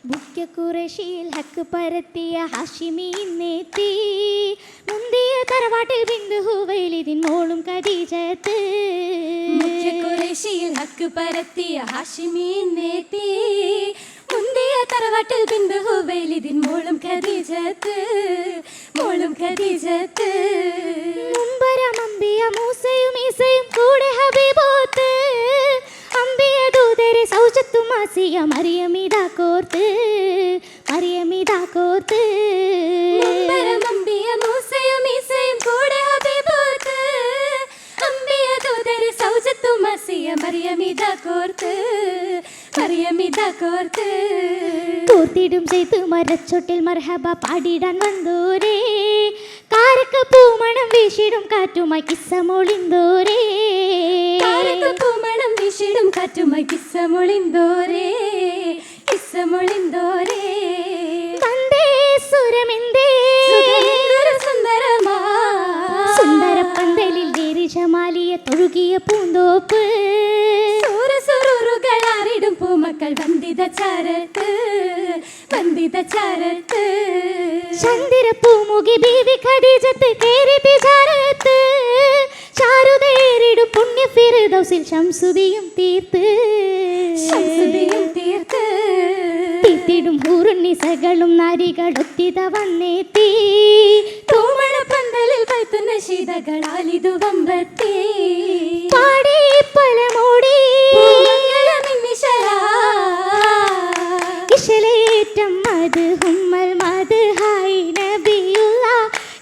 മുഖ്യ ഖുറൈശിയിൽ ഹക്ക് പരത്തിയ ഹാഷിമി ഇന്നെത്തി. മുന്തിയ തറവാട്ടിൽ ബിന്ദു ഹുവൈലിദിൻ മോളും ഖദീജത്ത്. മുഖ്യ ഖുറൈശിയിൽ ഹക്ക് പരത്തിയ ഹാഷിമി ഇന്നെത്തി. മുന്തിയ തറവാട്ടിൽ ബിന്ദു ഹുവൈലിദിൻ മോളും ഖദീജത്ത്. മോളും ഖദീജത്ത്. മുമ്പരം അംബിയ മൂസയും ഈസയും കൂടെ ഹബീബോത്ത്. അംബിയ ദൂതരെ സൗജത്തും ആസിയ മറിയമിതാ കോർത്ത്. മറിയമിതാ കോർത്ത്. മുമ്പരം അംബിയ മൂസയും ഈസയും കൂടെ ഹബീബോത്ത്. അംബിയ ദൂതരെ സൗജത്തും ആസിയ മറിയമിതാ കോർത്ത്. മറിയമിതാ കോർത്ത്. കോർത്തിടും ചെയ്ത് മരച്ചൊട്ടിൽ മർഹബ പാടിടാൻ വന്നോരേ. കാരക്ക പൂമണം വീശിടും കാറ്റുമായി കിസ്സമൊളിന്തോരേ. കാരക്ക പൂമണം വീശിടും കാറ്റുമായി കിസ്സമൊളിന്തോരേ. കിസ്സമൊളിന്തോരേ. വന്ദേ സുരമെന്തേ സുന്ദരമാ സുന്ദര പന്തലിൽ ജമാലിയ തൊഴുകിയ പൂന്തോപ്പ്. സുറുകളാറിടും പൂമക്കൾ വന്ദിത ചാരത്ത്. വന്ദിത ചാരത്ത്. ചന്ദിര പൂമുഖി ബീവി ഖദീജത്ത് കേറി തിജാരത്ത്. ചാരുതേറിടും പുണ്യ ഫിർദൗസിൽ ശംസുദിയും തീർത്ത്. ശംസുദിയും തീർത്ത്. തീർത്തിടും ഹൂറുന്നിസകളും നാരികളൊത്തിത വന്നെത്തി. തൂമള പന്തലിൽ പൈത്തുന്ന ശീതകളാലിതു വമ്പത്തി. പാടി പലമോടി ഇശലേറ്റം മത് ഹുമ്മൽ മത് ഹായ് നബിയുള്ള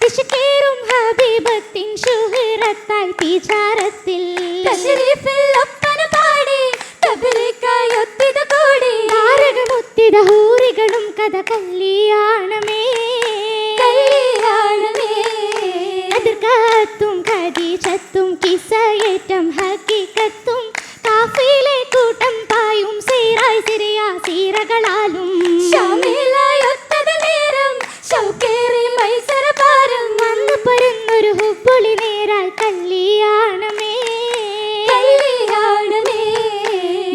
ഇഷ്കേറും ഹബീബത്തിൻ ശുഹറത്തായി തിജാരത്തിൽ. തശ്രീഫിൽ ഒപ്പന പാടി തബ്ലീഗായി ഒത്തിത കൂടി. താരകമൊത്തിത ഹൂറികളും കഥ കല്യാണമേ. കല്യാണമേ. എതിർക്കത്തും ഖദീജത്തും കിസ്സയേറ്റം ഹഖീഖത്തും. കാഫിലെ കൂട്ടം പായും സീറായി സിറിയ സീറകളാലും. ശാമിലായി ഒത്തത നേരം ശൗക്കേറി മൈസറ പാരം. വന്നു പരന്നൊരു ഹുബ്ബുളി നേരായി കല്യാണമേ. കല്യാണമേ.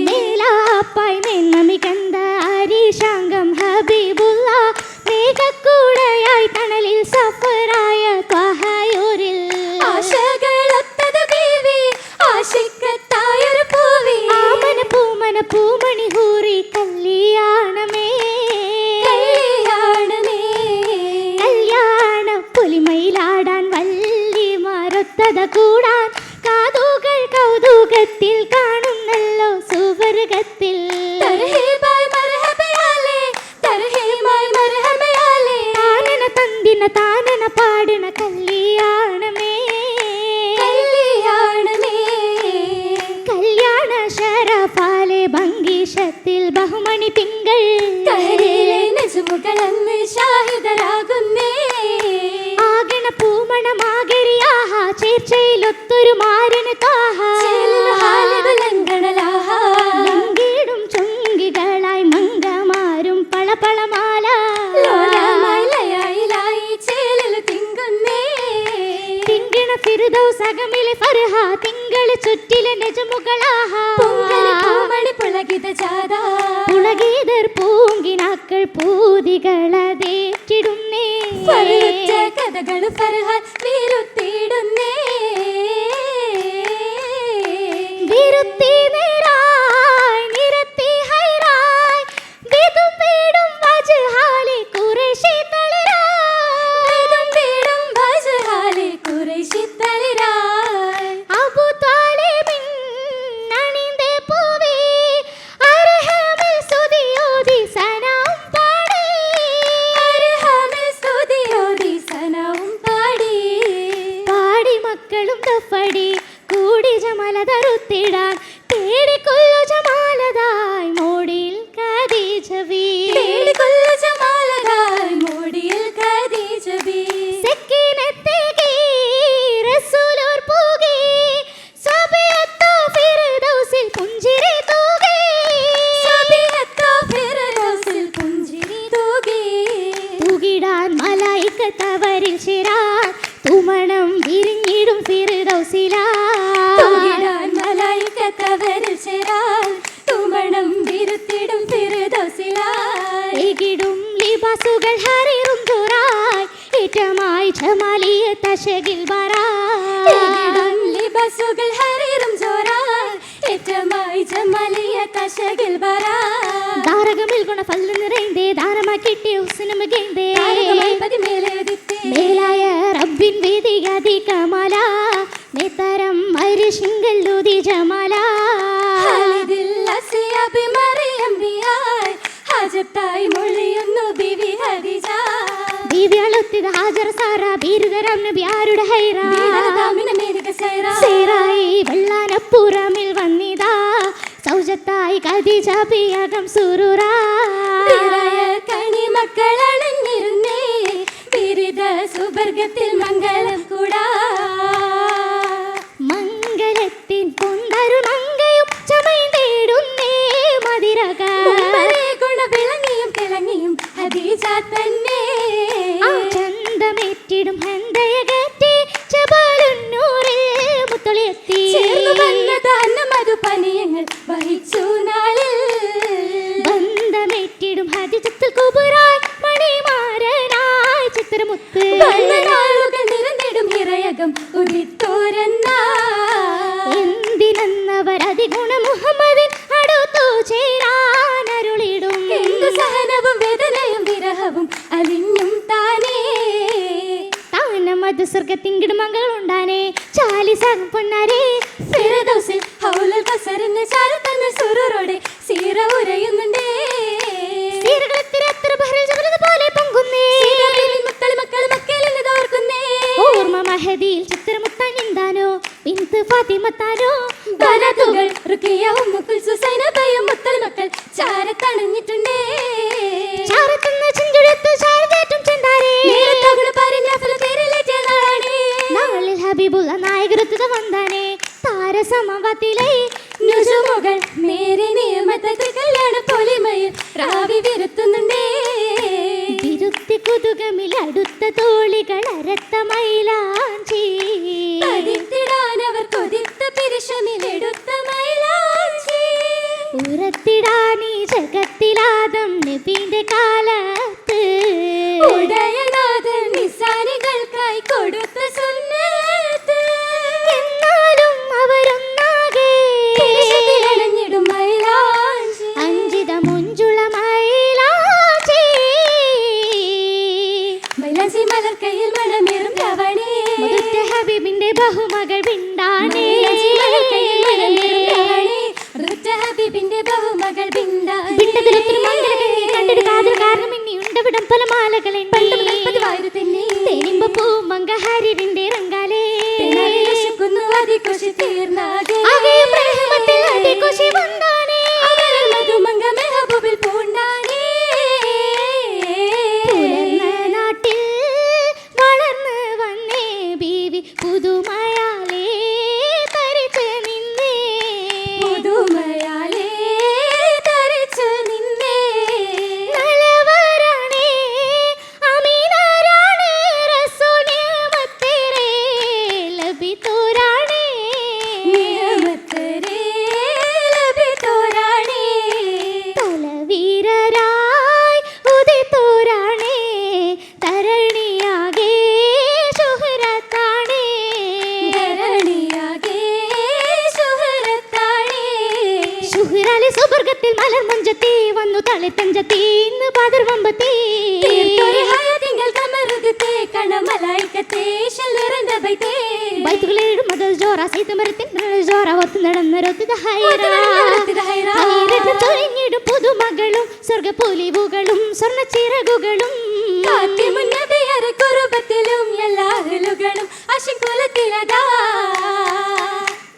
മേലാപ്പായി മെന്നമികന്ത അരീശാംഗം ഹബീബുള്ള. മേഘക്കൂടയായി തണലിൽ സഫറായ ത്വഹയൂരിൽ. ആശകളൊത്തത ബീവി ആശിക്കത്തായൊരു പൂവി. ആമന പൂമന പൂമണി ഹൂറി കല്യാണമേ. കല്യാണമേ. കല്യാണ പൊലിമയിലാടാൻ വല്ലിമാരൊത്തത കൂടാൻ. കാതുകൾ കൗതുകത്തിൽ കാണുന്നല്ലോ സുവർഗത്തിൽ. തർഹീബായി മർഹബയാലേ. തർഹീബായി മർഹബയാലേ. താനന തന്തിന താനന പാടണ കല്യാണമേ. കല്യാണമേ. കല്യാണ ശരഫാലെ ഭംഗീഷത്തിൽ ബഹുമണി തിങ്കൾ. കഹരിലെ നജ്മുകളന്ന് ഷാഹിദരാകുന്നേ. ആകണ പൂമണമാകരി ആഹാ ചേർച്ചയിലൊത്തൊരു മാരന് താഹാ. ലംഘിടും ചുങ്കികളായി മംഗമാരും പളപളമാല. തിങ്കിണ ഫിർദൗസ് അകമിലെ ഫർഹ. തിങ്കള് ചുറ്റിലെ നജ്മുകളാഹാ. പുളകീതർ പൂങ്കിനാക്കൾ പൂതികളതേറ്റിടുന്നേ. കഥകൾ ഫർഹാൻ വീരുത്തിടുന്നേ. വിരുത്തി നേരായ് നിരത്തി ഹൈറായ്. വിതുമ്പിടും വജ്ഹാലി ഖുറൈശി തളിരായ്. വിതുമ്പിടും വജ്ഹാലി ഖുറൈശി തളിരായ്. അബൂ ത്വാലിബിൻ അണിന്തേ പൂവി. അർഹമിൽ സ്തുതിയോതി സനവും പാടി. അർഹമിൽ സ്തുതിയോതി സനവും പാടി. പാടി മക്കളും തഫടി കൂടി ജമല തറുത്തിടാൻ. തേടി ജമാലിയ തശകിൽ വരാ ലിബസുകൾ ഹരീറും ജോറായി ഏറ്റമായി ജമാലിയ തശകിൽ വരാ താരകമിൽ ഗുണ ഫല്ല് നിറൈന്തേ ദാനമാക്കിട്ടേ ഹുസ്നം ഗൈന്തേ താരകമായി പതിമേലെഴുതിത്തേ മേലായ റബ്ബിൻ വേദിയാതി കമാല നേതരം അരിശിങ്കൽ ഊതി ജമാല ഖാലിദിൽ അസിയാബി മറിയം ബിയായി ഹാജത്തായി മൊഴിയുന്നു ബിവി ഖദീജ ബീവി അളുത്തിത ഹാജർ സാറ ബീരുദരം നബി ആരുടെ ഹൈറ ബീരതാമിന മേരിക സൈറ സൈറായി വെള്ളാനപ്പുറമിൽ വന്നിതാ സൗജത്തായി ഖദീജ ബിയകം സുറൂറാ ബീറായ കണി മക്കൾ അണഞ്ഞിരുന്നേ ബിരുദ സുവർഗത്തിൽ മംഗളം കൂടാ മംഗലത്തിൻ കൊണ്ടരുമങ്കയും ചമൈന്തേടുന്നേ മതിരക ഗുണ വിളങ്ങിയും തിളങ്ങിയും ഹദീജ തന്നെ ആ ചന്തമേറ്റിടും ഹന്തയകറ്റി ജബലുന്നൂറിൽ മുത്തളിയെത്തി ചേർന്നു വന്ന ദാന മധുപനീയങ്ങൾ വഹിച്ചു നാളിൽ ബന്ധമേറ്റിടും ഹദിജത്തുൽ കുബറായി മണിമാരനായി ചിത്രമുത്ത് വന്ന നാളുകൾ നിറഞ്ഞിടും ഹിറയകം ഉദിത്തോരന്ന എന്തിനെന്നവർ അതിഗുണ മുഹമ്മദിൻ അടുത്തു ചേരാനരുളിടും എന്തു സഹനവും വേദനയും വിരഹവും അലിഞ്ഞും താനേ താനമത് സ്വർഗത്തിങ്കിട് മകളുണ്ടാനേ ചാലിസാകും പൊന്നാരേ ഫിറദൗസിൽ ഹൗലുൽ ഖസറിന് ചാരത്തന്ന് സുറൂറോടെ സീറ ഉരയുന്നുണ്ടേ സീറുകളെത്തിരത്ര ബഹറിൽ ജബലത് പോലെ പൊങ്കുന്നേ സീതാബീബി മുത്തളി മക്കൾ മക്കയിലെന്ന് തോർക്കുന്നേ ഓർമ്മ മഹദിയിൽ ചിത്രമുത്താനിന്താനോ ബിന്ത് ഫാത്തിമത്താനോ ബനതുകൾ റുഖിയ ഉമ്മു കുൽസു സൈനബയും മുത്തളി മക്കൾ ചാരത്തണഞ്ഞിട്ടുണ്ടേ ചാരത്തുന്ന ചെഞ്ചുഴത്ത് ചാരതേറ്റും ചെന്താരേ നേരത്തവള് പറഞ്ഞ ഫല തേരിലേറ്റ നാളാണേ നാളിൽ ഹബീബുള്ള നായകരുത്തത വന്താനേ താരസമവത്തിലെ നുജുമുകൾ നേരെ നിയമത്തിൽ കല്യാണ പൊലിമയിൽ റാവി വിരുത്തുന്നുണ്ടേ വിരുത്തി കുതുകമിൽ അടുത്ത തോളികൾ അരത്ത മൈലാഞ്ചി പതിത്തിടാൻ അവർ കൊതിത്ത പിരിശമിലെടുത്ത മൈലാഞ്ചി ഉറത്തിടാനീ ജഗത്തിലാദം നബിന്റെ കാലത്ത് ഉടയനാഥൻ നിസാനികൾക്കായി കൊടുത്ത സുന്നത്ത് എന്നാലും അവരൊന്നാകെ പിരിശത്തിലണഞ്ഞിടും മൈലാഞ്ചി അഞ്ചിത മുഞ്ചുള മൈലാഞ്ചി മൈലാഞ്ചി മലർക്കയിൽ മണമേറും ലവണേ മുതുറ്റ ഹബീബിന്റെ ബഹുമകൾ പിണ്ടാണേ മൈലാഞ്ചി മലർക്കയിൽ മണമേറും ലവണേ റുറ്റ ഹബീബിന്റെ ബഹുമകൾ ബിന്ദാണേ പിണ്ടതിലൊത്തിരി മംഗളകണ്ണി കണ്ടിട്ട് കാതിൽ കാരണം ഇനിയുണ്ട് വിടം പല മാലകളെ പതിവായിരു തന്നെ തെനിമ്പ പൂ മംഗഹാരിന്റെ റങ്കാലേ വിശക്കുന്നു അതികുശി തീർന്നാകെ ആകെ പ്രേമത്തിൽ അതികുശി വന്നാനേ അവരൽ മധുമംഗ മെഹബൂബിൽ പൂണ്ടാനേ പുലർന്ന നാട്ടിൽ വളർന്ന് വന്നേ ബീവി പുതുമയാലേ തരിച്ച് നിന്നേ പുതുമയാലേ തരിച്ചു നിന്നേ നല്ലവരാണേ അമീനരാണേ റസൂൽ നിയമത്തേരേ ലഭിത്തോരാണേ നിയമത്തരേ ലഭിത്തോരാണേ തലവീരരായി ഉദിത്തോരാണേ തരണിയാകെ ശുഹ്രത്താണേ ധരണിയാകെ ശുഹ്രത്താണേ ശുഹ്രാലെ സുവർഗത്തിൽ മലർമഞ്ചത്തി വന്നു തളിത്തഞ്ചത്തി ഇന്ന് പാതിർവമ്പത്തി തീർത്തൊരു ഹയതിങ്കൽ കമറുദിത്തേ കണമലായിക്കത്തേ ശല്ലുറந்த ബൈത്തേ ബൈത്തുകളേഴും മതൽ ജോറ സൈതമരത്തിൻ ജോറ ഒത്തു നടന്നൊരൊത്തിത ഒത്തുനടന്നൊരൊത്തിത ഹൈറ. ചൊരിഞ്ഞിടും പുതുമകളും സ്വർഗപൂലിവുകളും സ്വർണ്ണ ചിറകുകളും കാത്തിമുന്നതേറെ കുറുബത്തിലും എല്ലാ അഹലുകളും അശികുലത്തിലതാ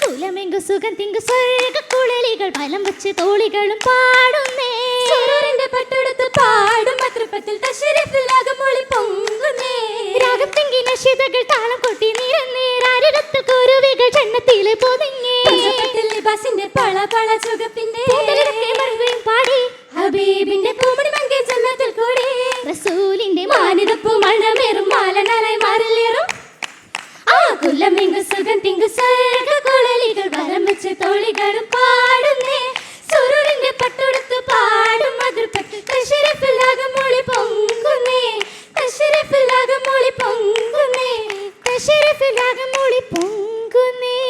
കുലമെങ്കു സുഖം തിങ്കു സ്വർഗ കുഴലികൾ ഫലം വെച്ച് തോളികളും പാടുന്നേ സുരൂറിന്റെ പട്ടെടുത്ത് പാടും മത്രപ്പത്തിൽ തശ്ശരീഫിലാകും മൊഴി പൊങ്ങുന്നേ രാഗം തിങ്കി നശിതകൾ താളം കൊട്ടി നിരന്നേരാരത്തിൽ കുരുവികൾ ജന്നത്തിലെ പൊതിഞ്ഞേ പഞ്ചപത്തിൽ ലിബാസിന്റെ പള പള ചുകപ്പിന്റെ പൂന്തളിരത്തെ മറുകയും പാടി ഹബീബിന്റെ പൂമണി മങ്കെ ജന്നത്തിൽ കൂടി റസൂലിന്റെ മാനിതപ്പൂ മണമേറും മാലനാലായി മാറിലേറും ആ കുലമെങ്കു സുഖം തിങ്കു സ്വർഗ കുഴലികൾ വലം വെച്ച് തോളികളും പാടുന്നേ സുരൂറിന്റെ പട്ടെടുത്ത് പാടും മധുരപ്പത്തിൽ തശ്ശരീഫിലാകും മൊഴി പൊങ്ങുന്നേ തശ്ശരീഫിലാകും മൊഴി പൊങ്ങുന്നേ രാഗം മൂളി പൊങ്കുന്നേ